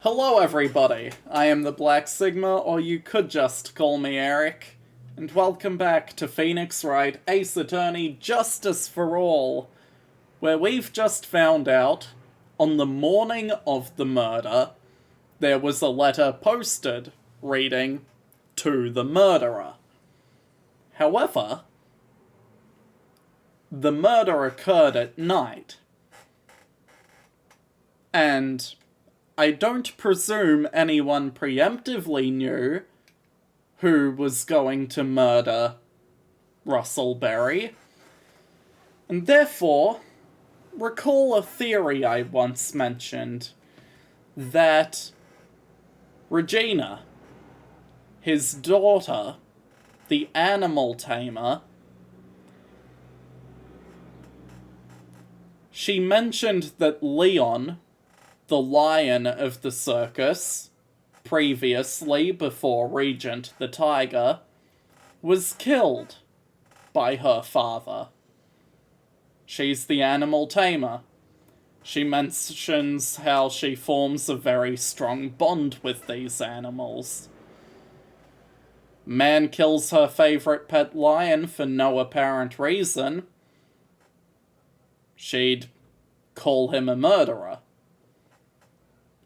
Hello everybody, I am the Black Sigma, or you could just call me Eric, and welcome back to Phoenix Wright Ace Attorney Justice for All, where we've just found out, on the morning of the murder, there was a letter posted reading, "To the murderer." However, the murder occurred at night, and I don't presume anyone preemptively knew who was going to murder Russell Berry, and therefore recall a theory I once mentioned that Regina, his daughter, the animal tamer, she mentioned that Leon, the lion of the circus, previously before Regent the tiger, was killed by her father. She's the animal tamer. She mentions how she forms a very strong bond with these animals. Man kills her favorite pet lion for no apparent reason. She'd call him a murderer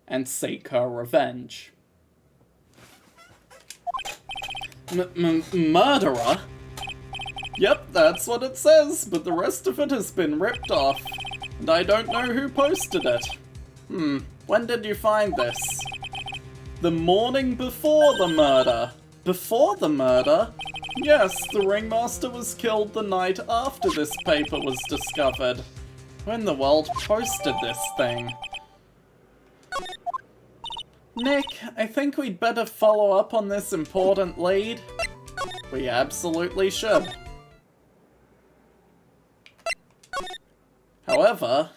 and seek her revenge. Murderer? Yep, that's what it says, but the rest of it has been ripped off, and I don't know who posted it. When did you find this? The morning before the murder. Before the murder? Yes, the ringmaster was killed the night after this paper was discovered. Who in the world posted this thing? Nick, I think we'd better follow up on this important lead. We absolutely should. However,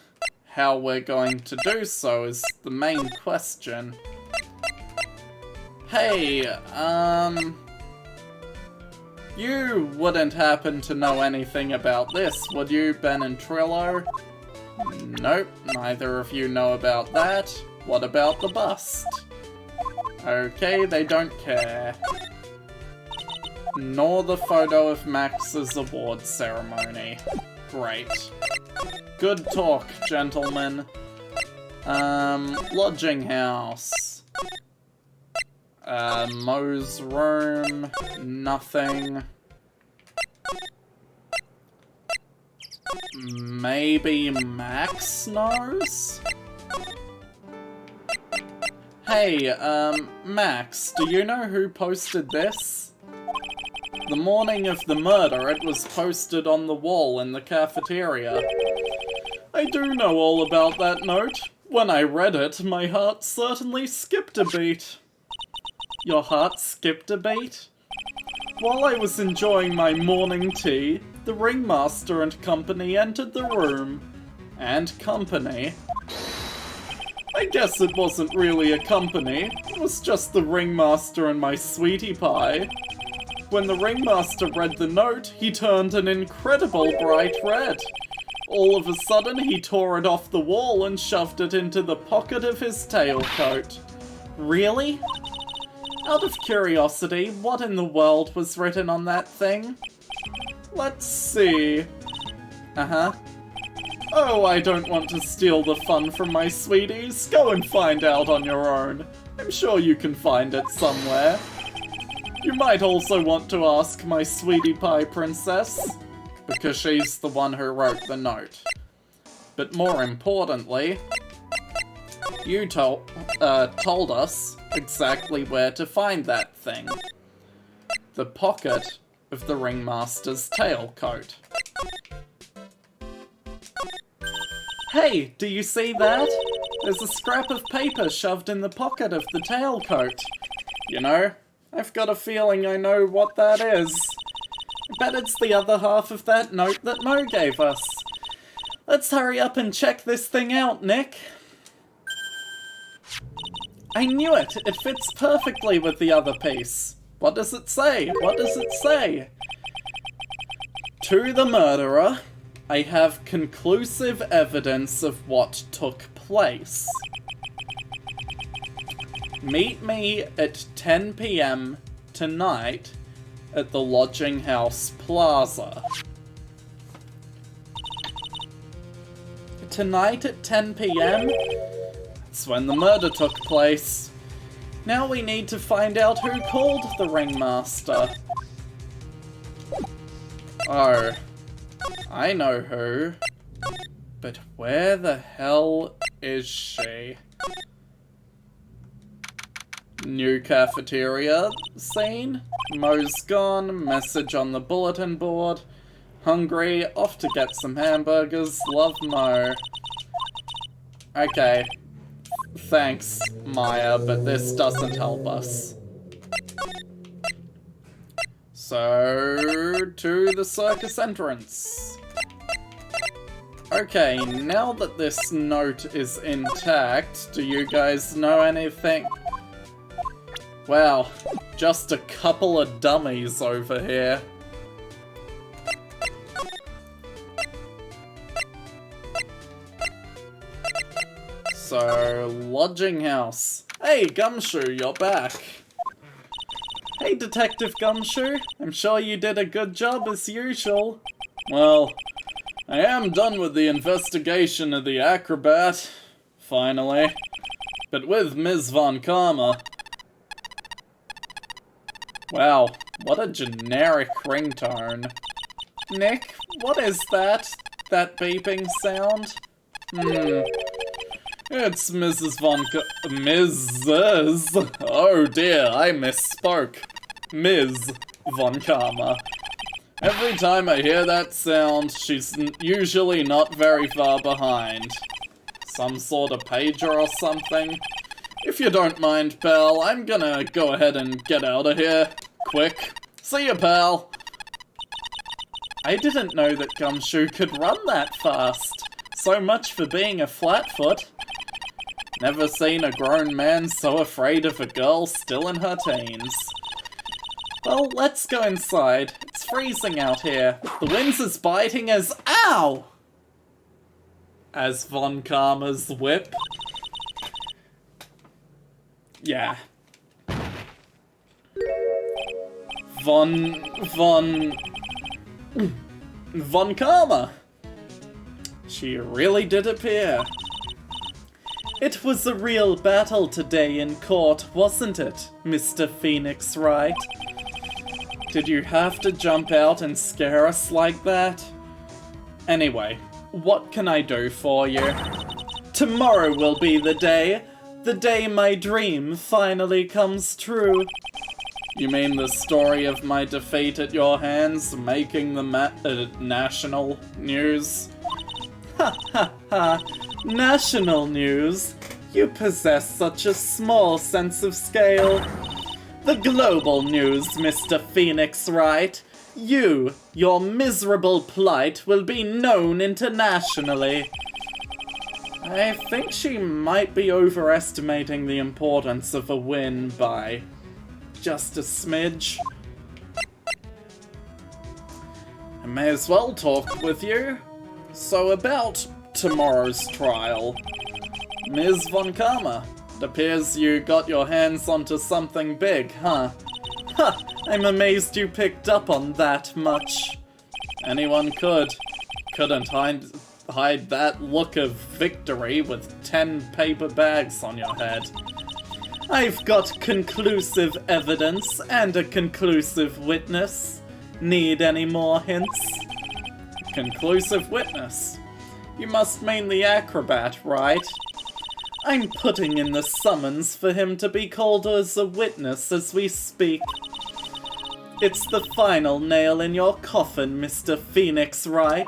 how we're going to do so is the main question. Hey, you wouldn't happen to know anything about this, would you, Ben and Trillo? Nope, neither of you know about that. What about the bust? Okay, they don't care. Nor the photo of Max's award ceremony. Great. Good talk, gentlemen. Lodging house. Mo's room. Nothing. Maybe Max knows? Hey, Max, do you know who posted this? The morning of the murder, it was posted on the wall in the cafeteria. I do know all about that note. When I read it, my heart certainly skipped a beat. Your heart skipped a beat? While I was enjoying my morning tea, the ringmaster and company entered the room. And company? I guess it wasn't really a company. It was just the ringmaster and my sweetie pie. When the ringmaster read the note, he turned an incredible bright red. All of a sudden, he tore it off the wall and shoved it into the pocket of his tailcoat. Really? Out of curiosity, what in the world was written on that thing? Let's see. Oh, I don't want to steal the fun from my sweeties. Go and find out on your own. I'm sure you can find it somewhere. You might also want to ask my sweetie pie princess, because she's the one who wrote the note. But more importantly, you told us exactly where to find that thing. The pocket of the ringmaster's tailcoat. Hey, do you see that? There's a scrap of paper shoved in the pocket of the tailcoat. You know, I've got a feeling I know what that is. I bet it's the other half of that note that Mo gave us. Let's hurry up and check this thing out, Nick. I knew it! It fits perfectly with the other piece. What does it say? What does it say? To the murderer, I have conclusive evidence of what took place. Meet me at 10 p.m. tonight at the Lodging House Plaza. Tonight at 10 p.m? That's when the murder took place. Now we need to find out who called the ringmaster. Oh, I know who. But where the hell is she? New cafeteria scene. Mo's gone. Message on the bulletin board. Hungry. Off to get some hamburgers. Love, Mo. Okay. Thanks, Maya, but this doesn't help us. So, to the circus entrance. Okay, now that this note is intact, do you guys know anything? Wow, just a couple of dummies over here. So, Lodging House. Hey, Gumshoe, you're back. Hey, Detective Gumshoe. I'm sure you did a good job as usual. Well, I am done with the investigation of the acrobat. Finally. But with Ms. Von Karma. Wow, what a generic ringtone. Nick, what is that? That beeping sound? It's Mrs. Mrs. Oh dear, I misspoke. Ms. Von Karma. Every time I hear that sound, she's usually not very far behind. Some sort of pager or something. If you don't mind, pal, I'm gonna go ahead and get out of here. Quick. See ya, pal. I didn't know that Gumshoe could run that fast. So much for being a flatfoot. Never seen a grown man so afraid of a girl still in her teens. Well, let's go inside. It's freezing out here. The wind's as biting as— Ow! As Von Karma's whip. Yeah. Von Karma! She really did appear. It was a real battle today in court, wasn't it, Mr. Phoenix Wright? Did you have to jump out and scare us like that? Anyway, what can I do for you? Tomorrow will be the day my dream finally comes true. You mean the story of my defeat at your hands making the national news? Ha ha ha! National news? You possess such a small sense of scale. The global news, Mr. Phoenix Wright. Your miserable plight will be known internationally. I think she might be overestimating the importance of a win by just a smidge. I may as well talk with you. So about tomorrow's trial. Ms. Von Karma, it appears you got your hands onto something big, huh? Ha! I'm amazed you picked up on that much. Anyone could. Couldn't hide that look of victory with 10 paper bags on your head. I've got conclusive evidence and a conclusive witness. Need any more hints? Conclusive witness? You must mean the acrobat, right? I'm putting in the summons for him to be called as a witness as we speak. It's the final nail in your coffin, Mr. Phoenix Wright.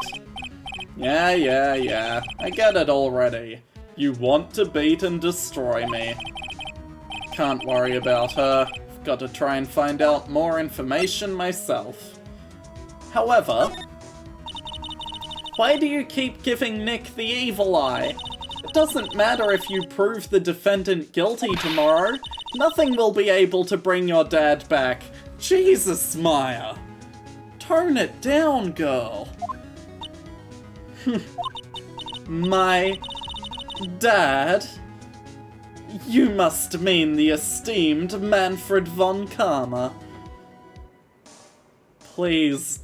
Yeah. I get it already. You want to beat and destroy me. Can't worry about her. I've got to try and find out more information myself. However, why do you keep giving Nick the evil eye? It doesn't matter if you prove the defendant guilty tomorrow. Nothing will be able to bring your dad back. Jesus, Maya. Tone it down, girl. My dad? You must mean the esteemed Manfred von Karma. Please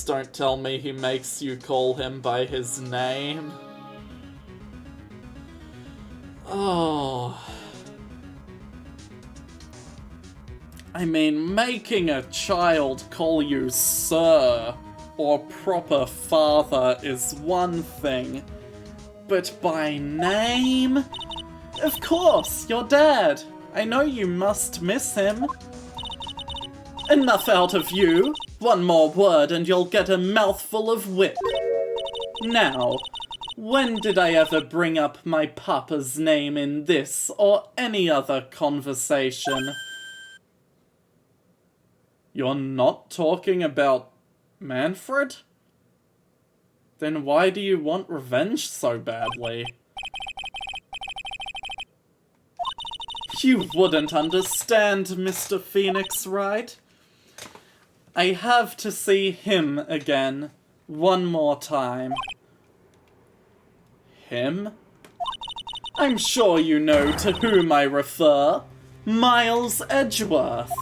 don't tell me he makes you call him by his name. Oh. I mean, making a child call you sir or proper father is one thing, but by name? Of course, your dad. I know you must miss him. Enough out of you. One more word and you'll get a mouthful of whip. Now, when did I ever bring up my papa's name in this or any other conversation? You're not talking about Manfred? Then why do you want revenge so badly? You wouldn't understand, Mr. Phoenix, right? I have to see him again, one more time. Him? I'm sure you know to whom I refer. Miles Edgeworth.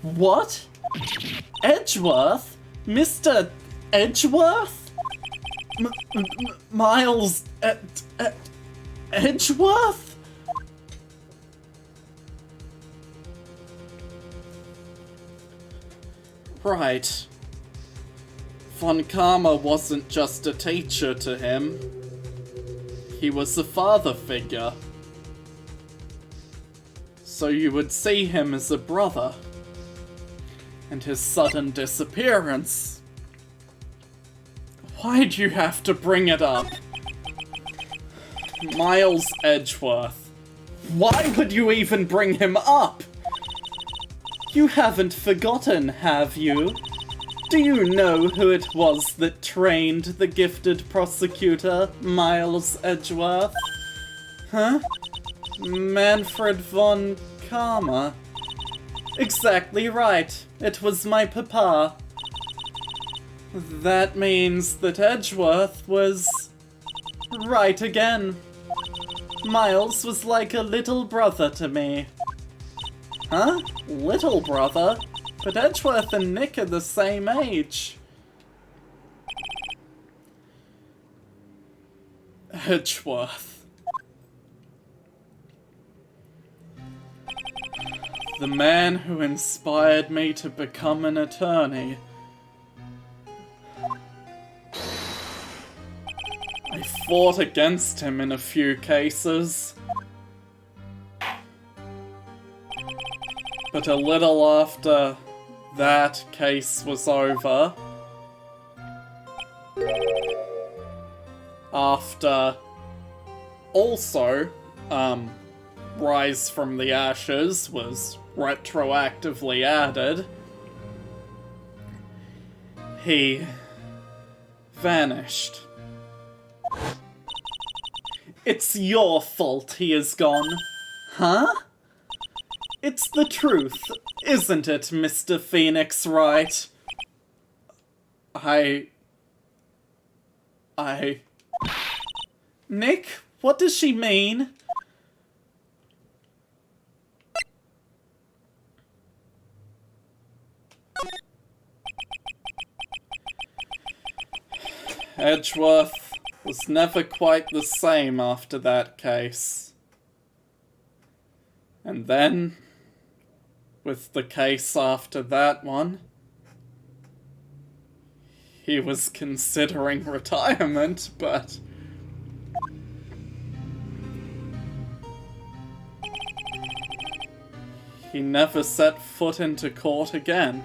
What? Edgeworth? Mr. Edgeworth? Miles Edgeworth? Right. Von Karma wasn't just a teacher to him. He was a father figure. So you would see him as a brother. And his sudden disappearance. Why'd you have to bring it up? Miles Edgeworth. Why would you even bring him up? You haven't forgotten, have you? Do you know who it was that trained the gifted prosecutor, Miles Edgeworth? Huh? Manfred von Karma. Exactly right. It was my papa. That means that Edgeworth was... right again. Miles was like a little brother to me. Huh? Little brother? But Edgeworth and Nick are the same age. Edgeworth. The man who inspired me to become an attorney. I fought against him in a few cases. But a little after that case was over, after also, Rise from the Ashes was retroactively added, he vanished. It's your fault he is gone. Huh? It's the truth, isn't it, Mr. Phoenix Wright? Nick, what does she mean? Edgeworth was never quite the same after that case. And then, with the case after that one, he was considering retirement, but... he never set foot into court again.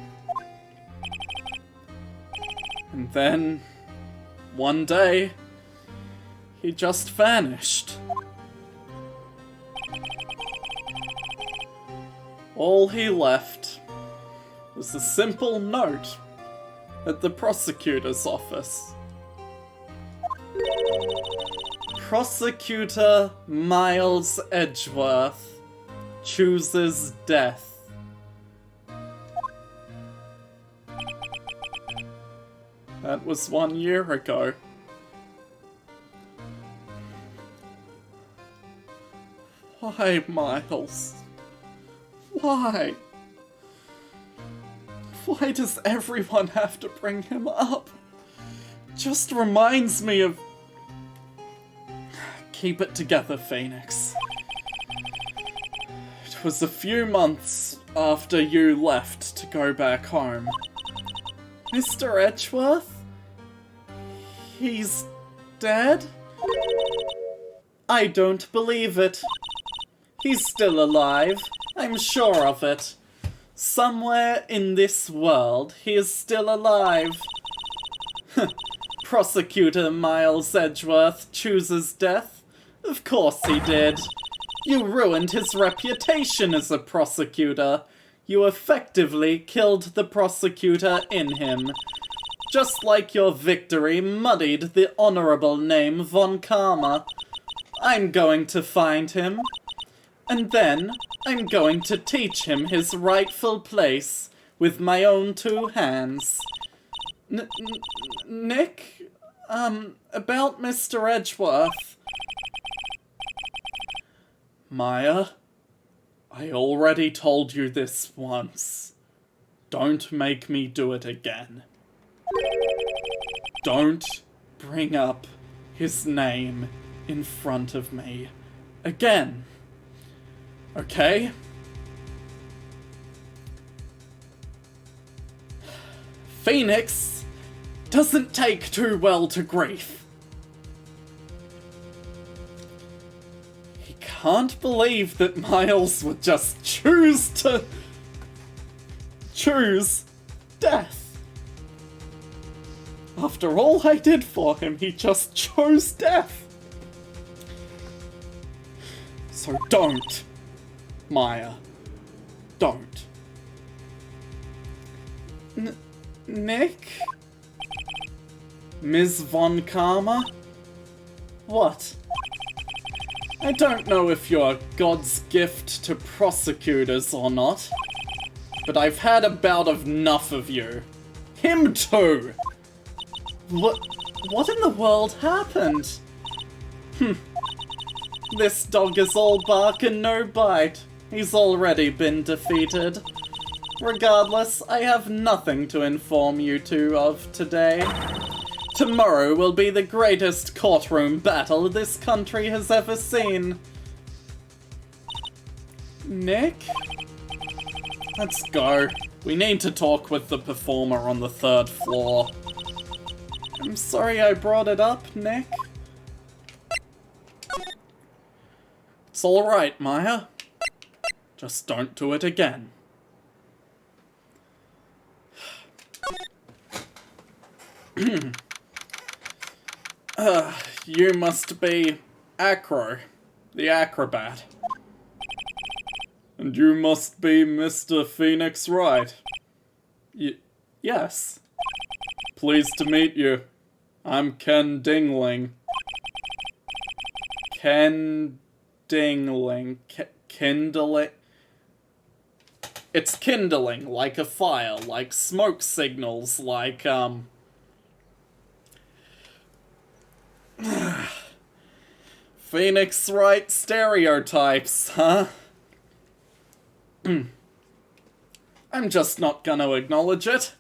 And then, one day, he just vanished. All he left was a simple note at the prosecutor's office. Prosecutor Miles Edgeworth chooses death. That was 1 year ago. Why, Miles? Why? Why does everyone have to bring him up? Just reminds me of... Keep it together, Phoenix. It was a few months after you left to go back home. Mr. Edgeworth? He's dead? I don't believe it. He's still alive. I'm sure of it. Somewhere in this world, he is still alive. Prosecutor Miles Edgeworth chooses death? Of course he did. You ruined his reputation as a prosecutor. You effectively killed the prosecutor in him. Just like your victory muddied the honorable name Von Karma. I'm going to find him. And then, I'm going to teach him his rightful place with my own two hands. Nick? About Mr. Edgeworth. Maya, I already told you this once. Don't make me do it again. Don't bring up his name in front of me again. Okay? Phoenix doesn't take too well to grief. He can't believe that Miles would just choose death. After all I did for him, he just chose death. So don't, Maya. Don't. Nick? Ms. Von Karma? What? I don't know if you're God's gift to prosecutors or not, but I've had about enough of you. Him too! What in the world happened? This dog is all bark and no bite. He's already been defeated. Regardless, I have nothing to inform you two of today. Tomorrow will be the greatest courtroom battle this country has ever seen. Nick? Let's go. We need to talk with the performer on the 3rd floor. I'm sorry I brought it up, Nick. It's alright, Maya. Just don't do it again. You must be Acro, the acrobat. And you must be Mr. Phoenix Wright. Yes. Pleased to meet you. I'm Ken Dingling. Ken Dingling. Kindling. It's kindling, like a fire, like smoke signals, like, Phoenix Wright stereotypes, huh? I'm just not gonna acknowledge it.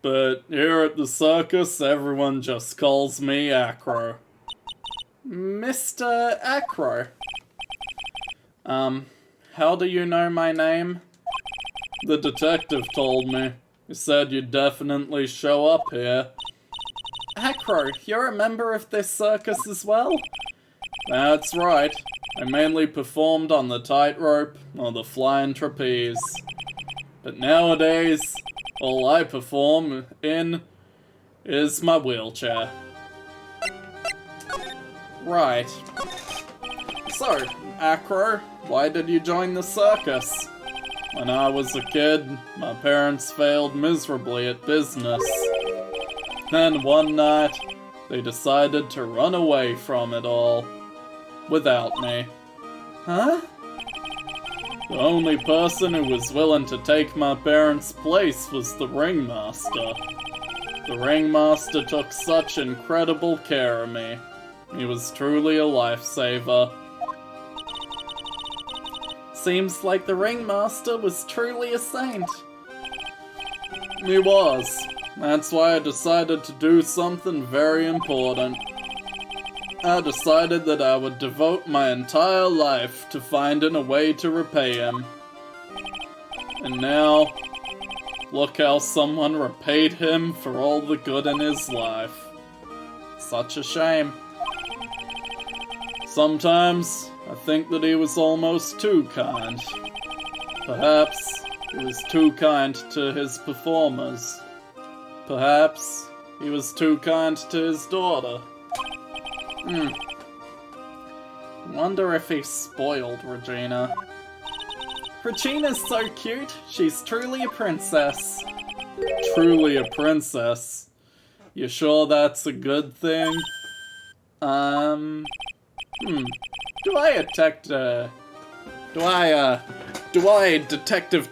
But here at the circus, everyone just calls me Acro. Mr. Acro. How do you know my name? The detective told me. He said you'd definitely show up here. Acro, you're a member of this circus as well? That's right. I mainly performed on the tightrope or the flying trapeze. But nowadays, all I perform in is my wheelchair. Right. So, Acro, why did you join the circus? When I was a kid, my parents failed miserably at business. Then one night, they decided to run away from it all. Without me. Huh? The only person who was willing to take my parents' place was the ringmaster. The ringmaster took such incredible care of me. He was truly a lifesaver. Seems like the ringmaster was truly a saint. He was. That's why I decided to do something very important. I decided that I would devote my entire life to finding a way to repay him. And now, look how someone repaid him for all the good in his life. Such a shame. Sometimes, I think that he was almost too kind. Perhaps he was too kind to his performers. Perhaps he was too kind to his daughter. I wonder if he spoiled Regina. Regina's so cute. She's truly a princess. Truly a princess? You sure that's a good thing? Do I detective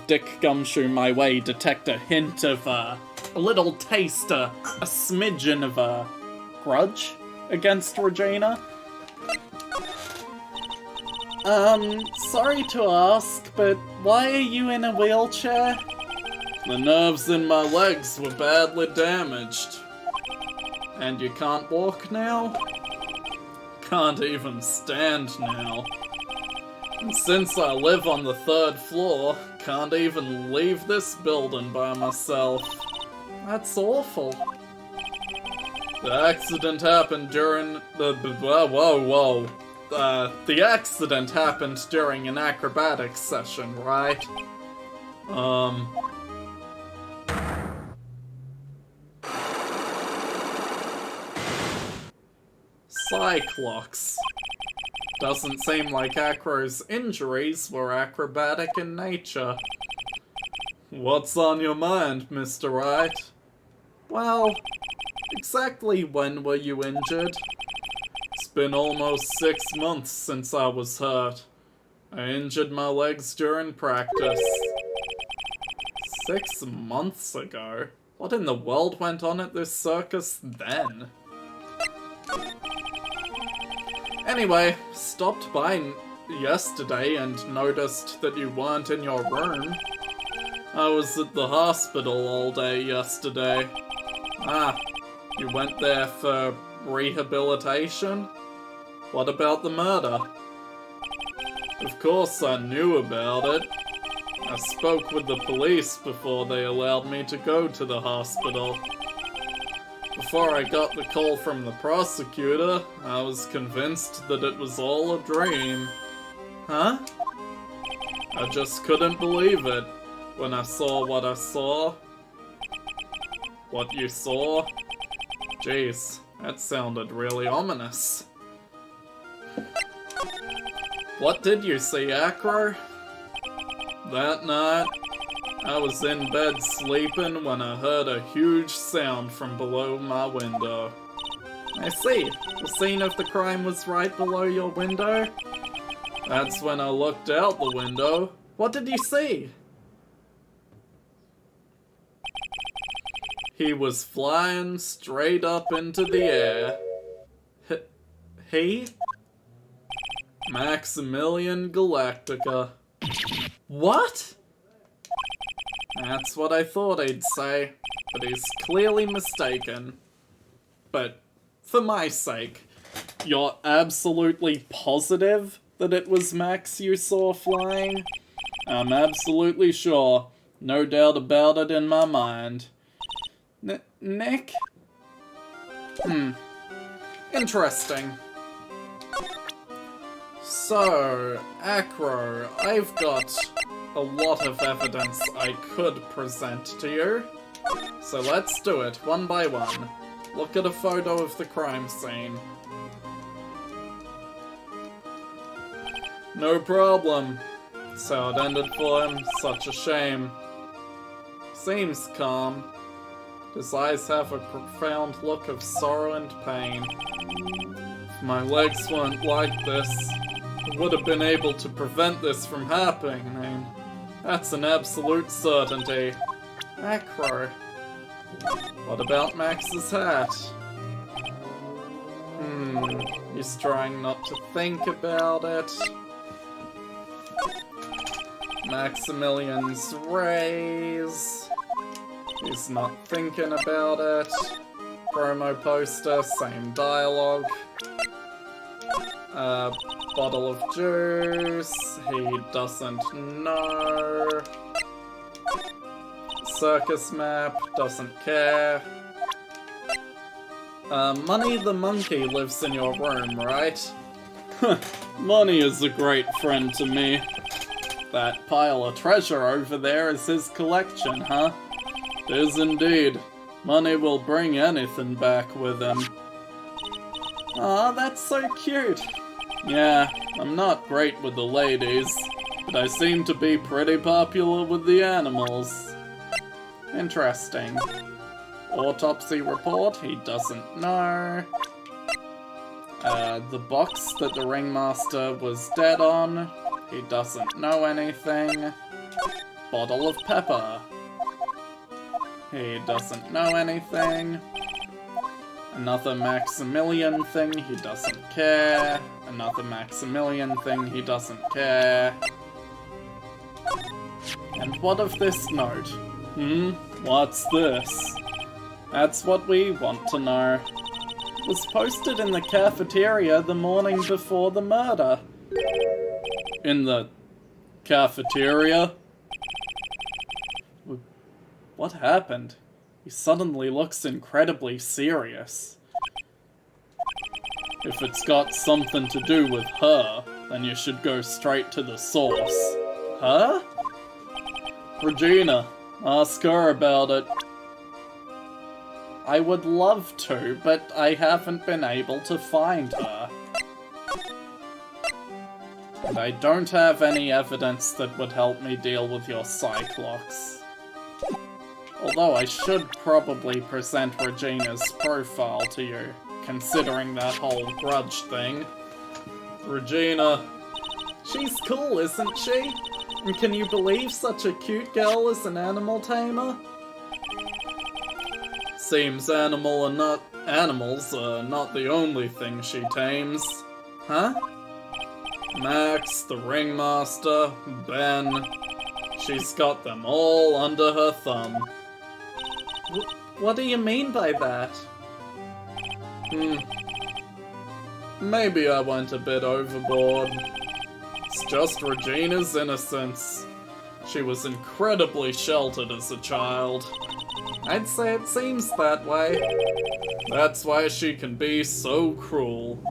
Dick Gumshoe my way detect a hint of a little taste, a smidgen of a grudge against Regina? Sorry to ask, but why are you in a wheelchair? The nerves in my legs were badly damaged. And you can't walk now? Can't even stand now. And since I live on the 3rd floor, can't even leave this building by myself. That's awful. The accident happened during the accident happened during an acrobatics session, right? Cyclox. Doesn't seem like Acro's injuries were acrobatic in nature. What's on your mind, Mr. Wright? Well, exactly when were you injured? It's been almost 6 months since I was hurt. I injured my legs during practice. 6 months ago? What in the world went on at this circus then? Anyway, stopped by yesterday and noticed that you weren't in your room. I was at the hospital all day yesterday. Ah, you went there for rehabilitation? What about the murder? Of course I knew about it. I spoke with the police before they allowed me to go to the hospital. Before I got the call from the prosecutor, I was convinced that it was all a dream. Huh? I just couldn't believe it when I saw what I saw. What you saw? Jeez, that sounded really ominous. What did you see, Acro? That night, I was in bed sleeping when I heard a huge sound from below my window. I see. The scene of the crime was right below your window? That's when I looked out the window. What did you see? He was flying straight up into the air. He? Maximilian Galactica. What? That's what I thought he'd say, but he's clearly mistaken. But, for my sake, you're absolutely positive that it was Max you saw flying? I'm absolutely sure. No doubt about it in my mind. Nick? Interesting. So, Acro, I've got a lot of evidence I could present to you. So let's do it, one by one. Look at a photo of the crime scene. No problem. That's how it ended for him. Such a shame. Seems calm. His eyes have a profound look of sorrow and pain. If my legs weren't like this, I would have been able to prevent this from happening. That's an absolute certainty. Acro. What about Max's hat? He's trying not to think about it. Maximilian's raise. He's not thinking about it. Promo poster, same dialogue. Bottle of juice. He doesn't know. Circus map, doesn't care. Money the monkey lives in your room, right? Money is a great friend to me. That pile of treasure over there is his collection, huh? It is indeed. Money will bring anything back with him. Aw, that's so cute. Yeah, I'm not great with the ladies, but I seem to be pretty popular with the animals. Interesting. Autopsy report, he doesn't know. The box that the ringmaster was dead on, he doesn't know anything. Bottle of pepper. He doesn't know anything. Another Maximilian thing, he doesn't care. Another Maximilian thing, he doesn't care. And what of this note? What's this? That's what we want to know. It was posted in the cafeteria the morning before the murder. In the cafeteria? What happened? He suddenly looks incredibly serious. If it's got something to do with her, then you should go straight to the source. Huh? Regina, ask her about it. I would love to, but I haven't been able to find her. And I don't have any evidence that would help me deal with your Cyclox. Although I should probably present Regina's profile to you, considering that whole grudge thing. Regina. She's cool, isn't she? And can you believe such a cute girl is an animal tamer? Seems animals are not the only thing she tames. Huh? Max, the ringmaster, Ben. She's got them all under her thumb. What do you mean by that? Maybe I went a bit overboard. It's just Regina's innocence. She was incredibly sheltered as a child. I'd say it seems that way. That's why she can be so cruel.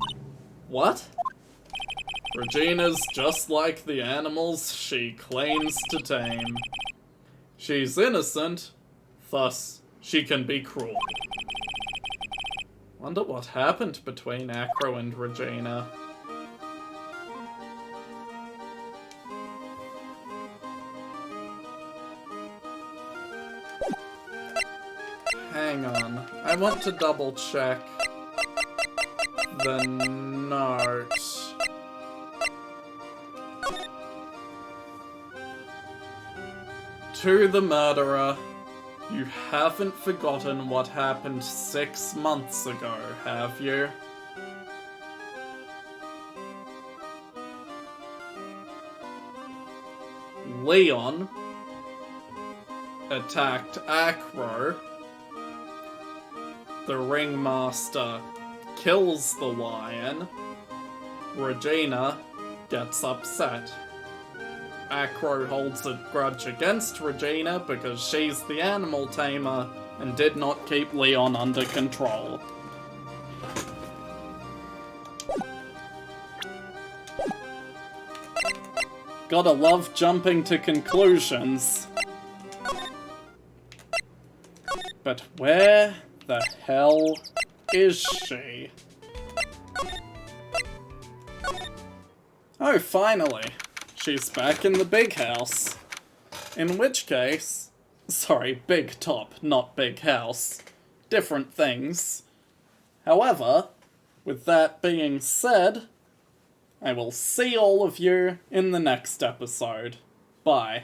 What? Regina's just like the animals she claims to tame. She's innocent, thus she can be cruel. Wonder what happened between Acro and Regina. Hang on, I want to double check the note. To the murderer, you haven't forgotten what happened 6 months ago, have you? Leon attacked Acro. The ringmaster kills the lion. Regina gets upset. Acro holds a grudge against Regina because she's the animal tamer and did not keep Leon under control. Gotta love jumping to conclusions. But where the hell is she? Oh, finally. She's back in the big house. In which case... Sorry, big top, not big house. Different things. However, with that being said, I will see all of you in the next episode. Bye.